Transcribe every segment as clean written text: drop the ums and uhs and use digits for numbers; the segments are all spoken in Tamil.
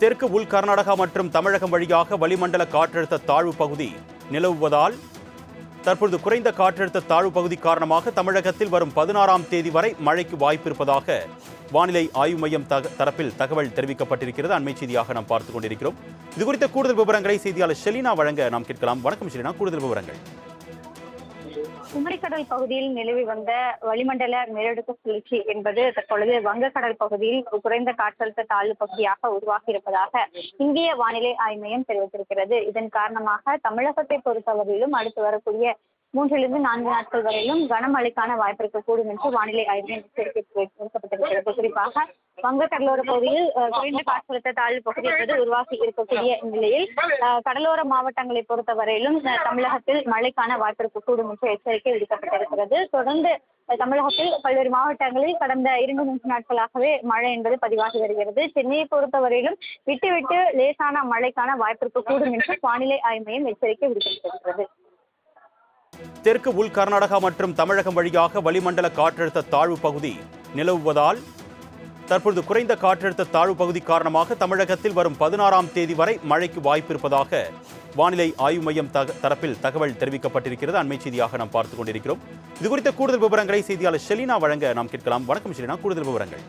தெற்கு உள் கர்நாடகா மற்றும் தமிழகம் வழியாக வளிமண்டல காற்றழுத்த தாழ்வு பகுதி நிலவுவதால் தற்பொழுது குறைந்த காற்றழுத்த தாழ்வு பகுதி காரணமாக தமிழகத்தில் வரும் 16ஆம் தேதி வரை மழைக்கு வாய்ப்பு இருப்பதாக வானிலை ஆய்வு மையம் தரப்பில் தகவல் தெரிவிக்கப்பட்டிருக்கிறது. அண்மை செய்தியாக நாம் பார்த்துக் கொண்டிருக்கிறோம். இது குறித்த கூடுதல் விவரங்களை செய்தியாளர் ஷெலினா வழங்க நாம் கேட்கலாம். வணக்கம் ஷெலினா, கூடுதல் விவரங்கள். குமரிக்கடல் பகுதியில் நிலவி வந்த வளிமண்டல மேலடுக்கு சுழற்சி என்பது தற்பொழுது வங்கக்கடல் பகுதியில் குறைந்த காற்றழுத்த தாழ்வு பகுதியாக உருவாகி இருப்பதாக இந்திய வானிலை ஆய்வு மையம் தெரிவித்திருக்கிறது. இதன் காரணமாக தமிழகத்தை பொறுத்தவரையிலும் அடுத்து வரக்கூடிய 3 to 4 நாட்கள் வரையிலும் கனமழைக்கான வாய்ப்பு இருக்கக்கூடும் என்று வானிலை ஆய்வு மையம் எச்சரிக்கை விடுக்கப்பட்டிருக்கிறது. குறிப்பாக வங்கக்கடலோர பகுதியில் குறைந்த காற்றழுத்த தாழ்வு பகுதி என்பது உருவாகி இருக்கக்கூடிய நிலையில் கடலோர மாவட்டங்களை பொறுத்தவரையிலும் தமிழகத்தில் மழைக்கான வாய்ப்பு இருக்கக்கூடும் என்று எச்சரிக்கை விடுக்கப்பட்டிருக்கிறது. தொடர்ந்து தமிழகத்தில் பல்வேறு மாவட்டங்களில் கடந்த 2-3 நாட்களாகவே மழை என்பது பதிவாகி வருகிறது. சென்னையை பொறுத்தவரையிலும் விட்டு லேசான மழைக்கான வாய்ப்பு இருக்கக்கூடும் என்று வானிலை ஆய்வு மையம் எச்சரிக்கை விடுக்கப்பட்டிருக்கிறது. தெற்கு உள் கர்நாடகா மற்றும் தமிழகம் வழியாக வளிமண்டல காற்றழுத்த தாழ்வு பகுதி நிலவுவதால் தற்பொழுது குறைந்த காற்றழுத்த தாழ்வு பகுதி காரணமாக தமிழகத்தில் வரும் 16ஆம் தேதி வரை மழைக்கு வாய்ப்பு இருப்பதாக வானிலை ஆய்வு மையம் தரப்பில் தகவல் தெரிவிக்கப்பட்டிருக்கிறது. அண்மை செய்தியாக நாம் பார்த்துக் கொண்டிருக்கிறோம். இது குறித்த கூடுதல் விவரங்களை செய்தியாளர் ஷெலினா வழங்க நாம் கேட்கலாம். வணக்கம் ஷெலினா, கூடுதல் விவரங்கள்.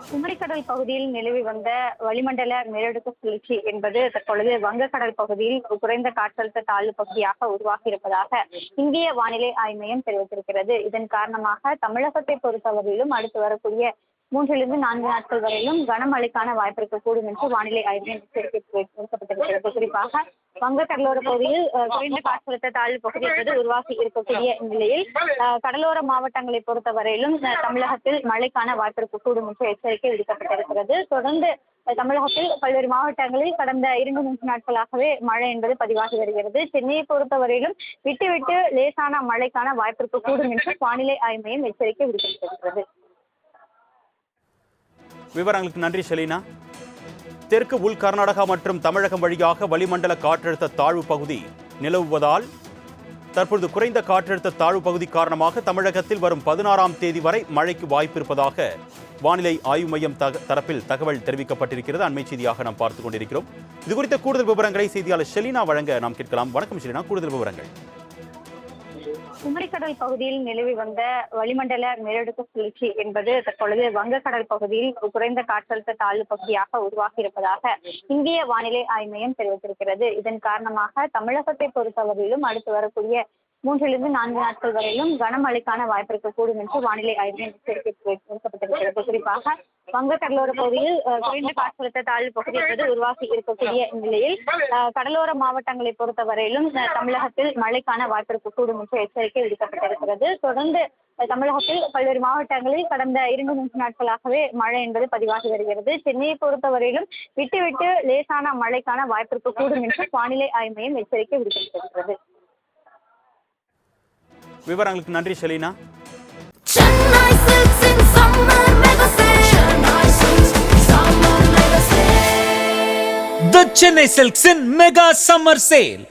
குமரிக்கடல் பகுதியில் நிலவி வந்த வளிமண்டல மேலடுக்கு சுழற்சி என்பது தற்பொழுது வங்கக்கடல் பகுதியில் குறைந்த காற்றழுத்த தாழ்வு பகுதியாக உருவாகி இருப்பதாக இந்திய வானிலை ஆய்வு மையம் தெரிவித்திருக்கிறது. இதன் காரணமாக தமிழகத்தை பொறுத்தவரையிலும் அடுத்து வரக்கூடிய 3 to 4 நாட்கள் வரையிலும் கனமழைக்கான வாய்ப்பு இருக்கக்கூடும் என்று வானிலை ஆய்வு மையம் எச்சரிக்கை விடுக்கப்பட்டிருக்கிறது. குறிப்பாக வங்கக்கடலோர பகுதியில் குறைந்த காற்றழுத்த தாழ்வு பகுதி என்பது உருவாகி இருக்கக்கூடிய நிலையில் கடலோர மாவட்டங்களை பொறுத்தவரையிலும் தமிழகத்தில் மழைக்கான வாய்ப்பு இருக்கக்கூடும் என்று எச்சரிக்கை விடுக்கப்பட்டிருக்கிறது. தொடர்ந்து தமிழகத்தில் பல்வேறு மாவட்டங்களில் கடந்த 2-3 நாட்களாகவே மழை என்பது பதிவாகி வருகிறது. சென்னையை பொறுத்தவரையிலும் விட்டு லேசான மழைக்கான வாய்ப்பு இருக்கக்கூடும் என்று வானிலை ஆய்வு மையம் எச்சரிக்கை விடுக்கப்பட்டிருக்கிறது. விவரங்களுக்கு நன்றி ஷெலினா. தெற்கு உள் கர்நாடகா மற்றும் தமிழகம் வழியாக வளிமண்டல காற்றழுத்த தாழ்வு பகுதி நிலவுவதால் தற்பொழுது குறைந்த காற்றழுத்த தாழ்வு பகுதி காரணமாக தமிழகத்தில் வரும் 16ஆம் தேதி வரை மழைக்கு வாய்ப்பு இருப்பதாக வானிலை ஆய்வு மையம் தரப்பில் தகவல் தெரிவிக்கப்பட்டிருக்கிறது. அண்மை செய்தியாக நாம் பார்த்துக் கொண்டிருக்கிறோம். இது குறித்த கூடுதல் விவரங்களை செய்தியாளர் ஷெலினா வழங்க நாம் கேட்கலாம். வணக்கம் ஷெலினா, கூடுதல் விவரங்கள். குமரிக்கடல் பகுதியில் நிலவி வந்த வளிமண்டல மேலடுக்கு சுழற்சி என்பது தற்பொழுது வங்கக்கடல் பகுதியில் குறைந்த காற்றழுத்த தாழ்வு பகுதியாக உருவாகி இருப்பதாக இந்திய வானிலை ஆய்வு மையம் தெரிவித்திருக்கிறது. இதன் காரணமாக தமிழகத்தை பொறுத்தவரையிலும் அடுத்து வரக்கூடிய 3 to 4 நாட்கள் வரையிலும் கனமழைக்கான வாய்ப்பு இருக்கக்கூடும் என்று வானிலை ஆய்வு மையம் எச்சரிக்கை விடுக்கப்பட்டிருக்கிறது. குறிப்பாக வங்கக்கடலோர பகுதியில் குறைந்த காற்றழுத்த தாழ்வு பகுதி என்பது உருவாகி இருக்கக்கூடிய நிலையில் கடலோர மாவட்டங்களை பொறுத்தவரையிலும் தமிழகத்தில் மழைக்கான வாய்ப்பு இருக்கக்கூடும் என்று எச்சரிக்கை விடுக்கப்பட்டிருக்கிறது. தொடர்ந்து தமிழகத்தில் பல்வேறு மாவட்டங்களில் கடந்த 2-3 நாட்களாகவே மழை என்பது பதிவாகி வருகிறது. சென்னையை பொறுத்தவரையிலும் விட்டு லேசான மழைக்கான வாய்ப்பு இருக்கக்கூடும் என்று வானிலை ஆய்வு மையம் எச்சரிக்கை விடுக்கப்பட்டிருக்கிறது. விவரங்களுக்கு நன்றி ஷெலினா. The Chennai Silks in Mega Summer Sale.